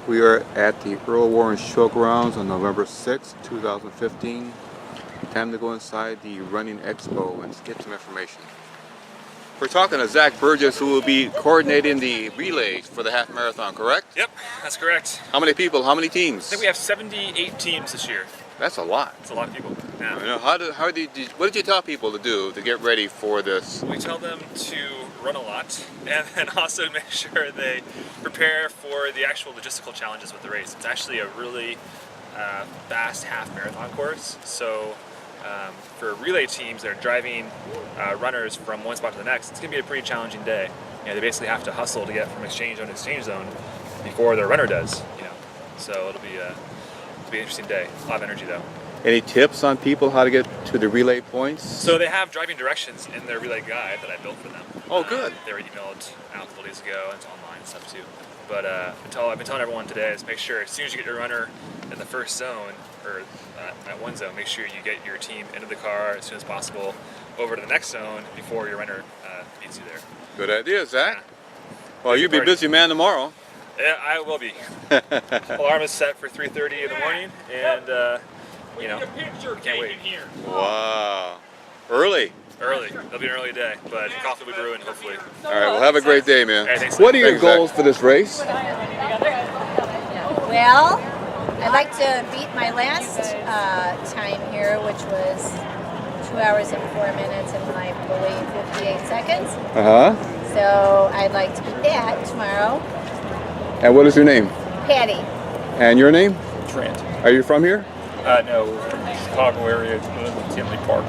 We are at the Earl Warren Showgrounds on November 6th, 2015. Time to go inside the Running Expo and get some information. We're talking to Zach Burgess, who will be coordinating the relays for the half marathon, correct? Yep, that's correct. How many people, how many teams? I think we have 78 teams this year. That's a lot. It's a lot of people. Yeah. You know, what did you tell people to do to get ready for this? We tell them to run a lot and then also make sure they prepare for the actual logistical challenges with the race. It's actually a really fast half marathon course. So for relay teams that are driving runners from one spot to the next, it's going to be a pretty challenging day. You know, they basically have to hustle to get from exchange zone to exchange zone before their runner does. You know, so it'll be an interesting day. A lot of energy though. Any tips on people how to get to the relay points? So they have driving directions in their relay guide that I built for them. Oh, good. They were emailed out a couple days ago, and it's online and stuff too. But I've been telling everyone today is make sure as soon as you get your runner in the first zone, or at one zone, make sure you get your team into the car as soon as possible over to the next zone before your runner meets you there. Good idea, Zach. Yeah. Well, you'll be a busy man tomorrow. Yeah, I will be. Alarm is set for 3:30 in the morning, and you know, can't wait. Wow. Early. Early. It'll be an early day, but coffee will be brewing, hopefully. All right, well, have a great day, man. Right, thanks. What are your goals for this race? Well, I'd like to beat my last time here, which was 2 hours and 4 minutes and I believe 58 seconds. Uh-huh. So I'd like to beat that tomorrow. And what is your name? Patty. And your name? Trent. Are you from here? No, we're from the Chicago area, Tinley Park.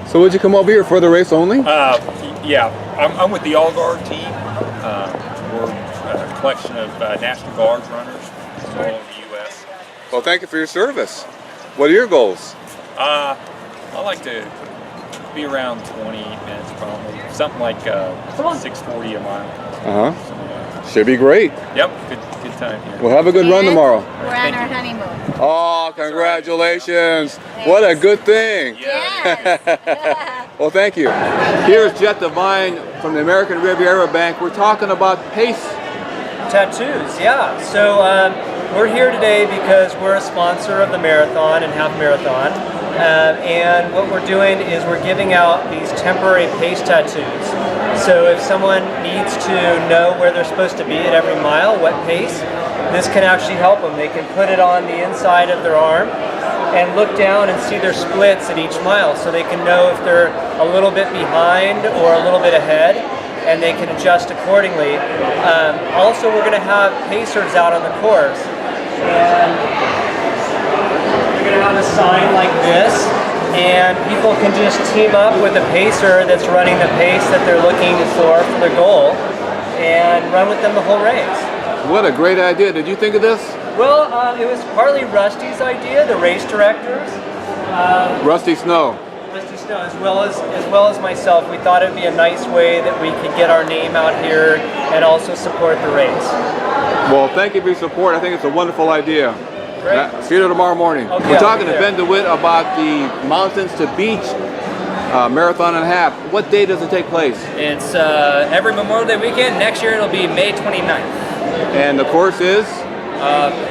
So would you come over here for the race only? Yeah, I'm with the All Guard team. We're a collection of National Guards runners all over the U.S. Well, thank you for your service. What are your goals? I like to be around 20 minutes probably. Something like 6:40 a mile. Uh-huh. So, Should be great. yep, good time here. Well, have a good run tomorrow. We're on our honeymoon. Oh, congratulations. What a good thing. Yes. Well, thank you. Here's Jet Devine from the American Riviera Bank. We're talking about pace tattoos. Yeah. So we're here today because we're a sponsor of the marathon and half marathon. And what we're doing is we're giving out these temporary pace tattoos. So if someone needs to know where they're supposed to be at every mile, what pace, this can actually help them. They can put it on the inside of their arm and look down and see their splits at each mile, so they can know if they're a little bit behind or a little bit ahead, and they can adjust accordingly. Also, we're going to have pacers out on the course. And we're going to have a sign like this, and people can just team up with a pacer that's running the pace that they're looking for their goal, and run with them the whole race. What a great idea. Did you think of this? Well, it was partly Rusty's idea, the race directors. Rusty Snow. Rusty Snow, as well as myself. We thought it'd be a nice way that we could get our name out here and also support the race. Well, thank you for your support. I think it's a wonderful idea. Great. See you tomorrow morning. Okay, We're talking to I'll be Ben DeWitt about the Mountains to Beach Marathon and a Half. What day does it take place? It's every Memorial Day weekend. Next year it'll be May 29th. And the course is?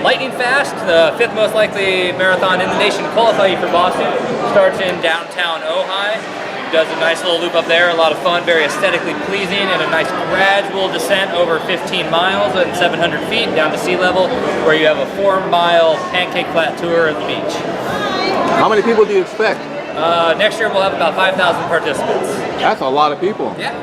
Lightning fast, the fifth most likely marathon in the nation to qualify you for Boston. Starts in downtown Ojai. Does a nice little loop up there, a lot of fun, very aesthetically pleasing, and a nice gradual descent over 15 miles and 700 feet down to sea level, where you have a 4-mile pancake flat tour of the beach. How many people do you expect? Next year we'll have about 5,000 participants. That's a lot of people. Yeah.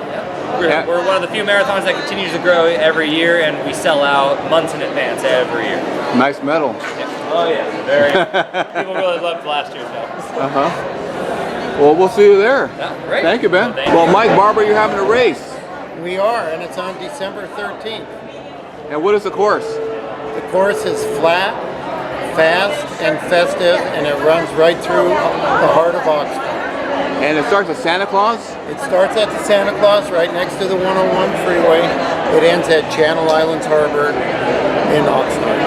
We're one of the few marathons that continues to grow every year, and we sell out months in advance every year. Nice medal. Yeah. Oh yeah, very. People really loved last year's medal. Uh-huh. Well, we'll see you there. Yeah, great. Thank you, Ben. Well, Mike Barber, you're having a race. We are, and it's on December 13th. And what is the course? The course is flat, fast, and festive, and it runs right through the heart of Oxford. And it starts at Santa Claus? It starts at the Santa Claus, right next to the 101 freeway. It ends at Channel Islands Harbor in Oxford.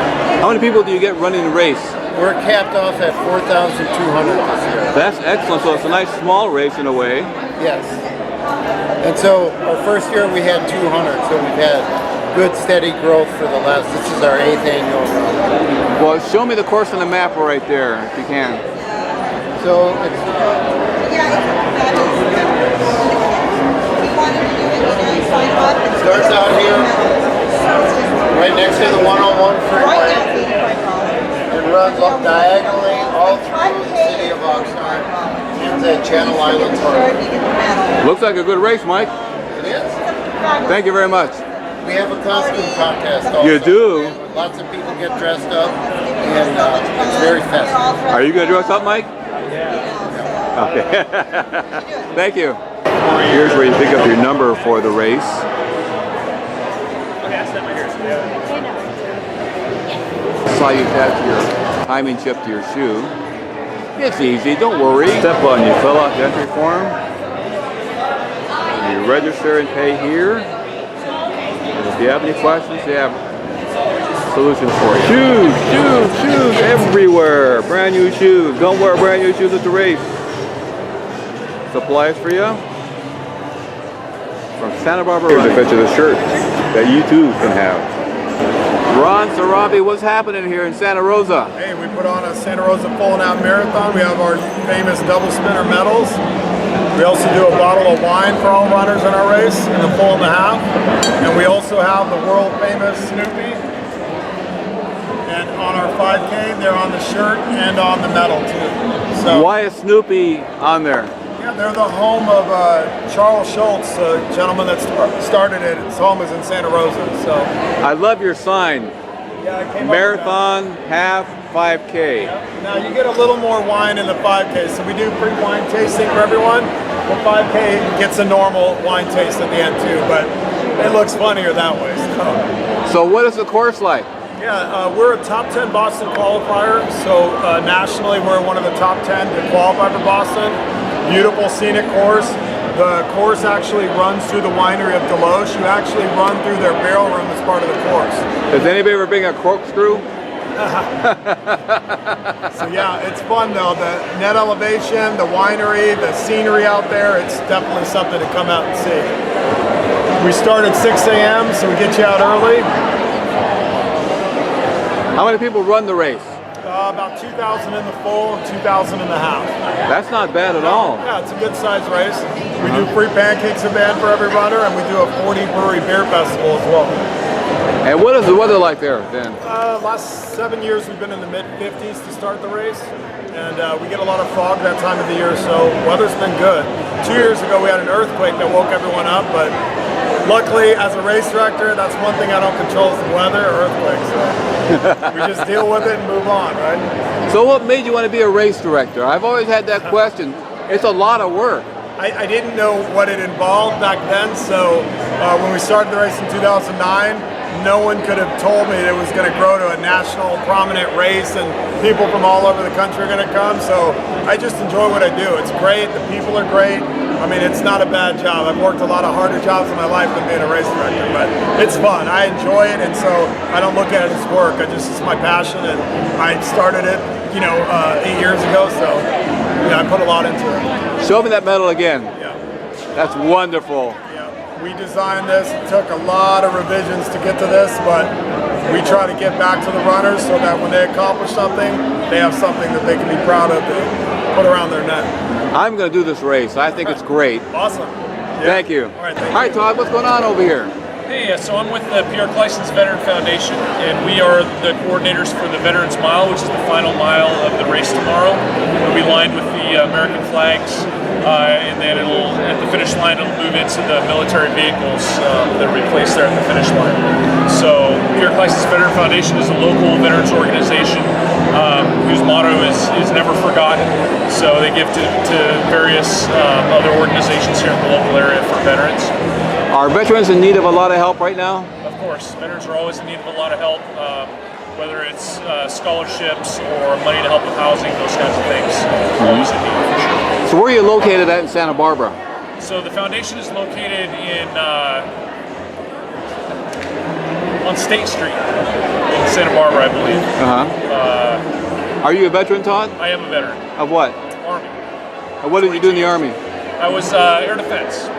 How many people do you get running the race? We're capped off at 4,200 this year. That's excellent. So it's a nice small race in a way. Yes. And so our first year we had 200, so we've had good steady growth for the last. This is our 8th annual run. Well, show me the course on the map right there, if you can. So it starts out here, right next to the 101 freeway. It runs up diagonally all through the city of Oxnard, ends at Channel Islands Harbor. Looks like a good race, Mike. It is. Thank you very much. We have a costume contest also. You do? Lots of people get dressed up, and it's very festive. Are you going to dress up, Mike? Okay. Thank you. Here's where you pick up your number for the race. Saw you attach your timing chip to your shoe. It's easy, don't worry. Step on, you fill out the entry form. You register and pay here. And if you have any questions, they have solutions for you. Shoes everywhere. Brand new shoes. Don't wear brand new shoes at the race. Supplies for you from Santa Barbara. Here's a picture of the shirt that you too can have. Ron Sarabi, what's happening here in Santa Rosa? Hey, we put on a Santa Rosa full and out marathon. We have our famous double spinner medals. We also do a bottle of wine for all runners in our race in the full and the half. And we also have the world famous Snoopy. And on our 5K, they're on the shirt and on the medal too. So why is Snoopy on there? yeah, they're the home of Charles Schultz, a gentleman that started it. His home is in Santa Rosa. So I love your sign. yeah, I came Marathon, half, 5K. Now you get a little more wine in the 5K, so we do free wine tasting for everyone. The 5K gets a normal wine taste at the end too, but it looks funnier that way. So what is the course like? Yeah, we're a top 10 Boston qualifier, so nationally we're one of the top 10 to qualify for Boston. Beautiful scenic course. The course actually runs through the winery of Deloche. You actually run through their barrel room as part of the course. Does anybody ever bring a corkscrew? So yeah, it's fun though. The net elevation, the winery, the scenery out there, it's definitely something to come out and see. We start at 6 a.m., so we get you out early. How many people run the race? About 2,000 in the full, 2,000 in the half. That's not bad at all. Yeah, it's a good sized race. We do free pancakes event for every runner, and we do a 40 brewery beer festival as well. And what is the weather like there then? Last 7 years we've been in the mid 50s to start the race, and we get a lot of fog that time of the year, so weather's been good. 2 years ago we had an earthquake that woke everyone up, but luckily as a race director, that's one thing I don't control is the weather or earthquakes. So we just deal with it and move on, right? So what made you want to be a race director? I've always had that question. It's a lot of work. I didn't know what it involved back then, so when we started the race in 2009, no one could have told me that it was going to grow to a national prominent race and people from all over the country are going to come. So I just enjoy what I do. It's great. The people are great. I mean, it's not a bad job. I've worked a lot of harder jobs in my life than being a race director, but it's fun. I enjoy it, and so I don't look at it as work. It's my passion, and I started it, 8 years ago. So yeah, I put a lot into it. Show me that medal again. Yeah. That's wonderful. We designed this. It took a lot of revisions to get to this, but we try to get back to the runners so that when they accomplish something, they have something that they can be proud of to put around their neck. I'm going to do this race. I think it's great. Awesome. Yeah. Thank you. All right, thank All right, Todd, what's going on over here? Hey, so I'm with the Pierre Kleisens Veteran Foundation, and we are the coordinators for the Veterans Mile, which is the final mile of the race tomorrow. It'll be lined with the American flags, and then at the finish line, it'll move into the military vehicles that are replaced there at the finish line. So Pierre Kleisens Veteran Foundation is a local veterans organization whose motto is never forgotten. So they give to various other organizations here in the local area for veterans. Are veterans in need of a lot of help right now? Of course, veterans are always in need of a lot of help, whether it's scholarships or money to help with housing, those kinds of things. Always in need for sure. So where are you located at in Santa Barbara? So the foundation is located on State Street in Santa Barbara, I believe. Are you a veteran, Todd? I am a veteran. Of what? Army. What did you do in the Army? I was air defense.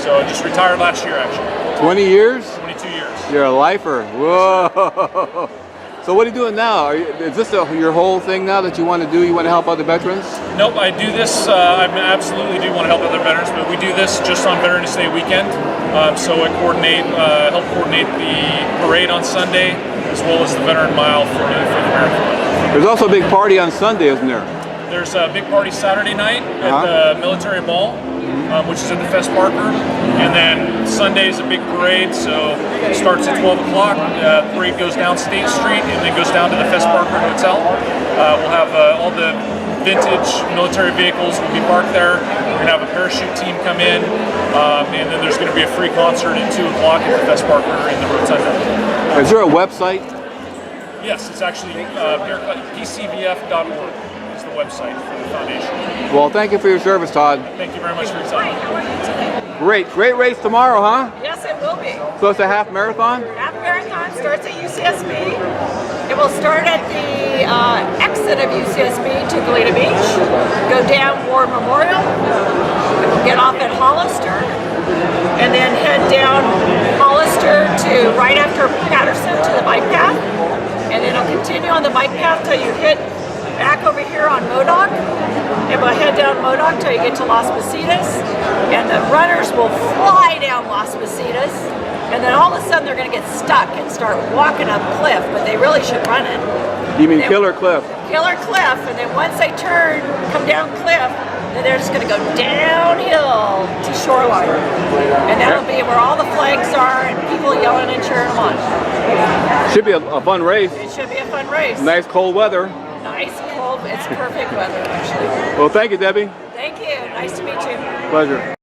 So I just retired last year, actually. 20 years? 22 You're a lifer. Whoa. So what are you doing now? Is this your whole thing now that you want to do? You want to help other veterans? Nope, I do this, I absolutely do want to help other veterans, but we do this just on Veterans Day weekend. So I help coordinate the parade on Sunday, as well as the Veteran Mile for the marathon. There's also a big party on Sunday, isn't there? There's a big party Saturday night at the Military Mall, which is at the Fest Parker. And then Sunday is a big parade, so it starts at 12 o'clock. The parade goes down State Street and then goes down to the Fest Parker Hotel. We'll have all the vintage military vehicles will be parked there. We're going to have a parachute team come in, and then there's going to be a free concert at 2 o'clock at the Fest Parker in the Rotunda. Is there a website? Yes, it's actually pcvf.org. The website for the foundation. Well, thank you for your service, Todd. Thank you very much for your time. Great race tomorrow, huh? Yes, it will be. So it's a half marathon? Half marathon starts at UCSB. It will start at the exit of UCSB to Goleta Beach, go down War Memorial, it will get off at Hollister, and then head down Hollister to right after Patterson to the bike path, and then it'll continue on the bike path till you hit back over here on Modoc, and we'll head down Modoc till you get to Las Positas, and the runners will fly down Las Positas, and then all of a sudden they're going to get stuck and start walking up cliff, but they really should run it. You mean Killer Cliff? Killer Cliff, and then once they come down cliff, then they're just going to go downhill to Shoreline, and that'll be where all the flags are and people yelling and cheering them on. Should be a fun race. It should be a fun race. Nice cold weather. Nice, cold, it's perfect weather actually. Well, thank you, Debbie. Thank you, nice to meet you. Pleasure.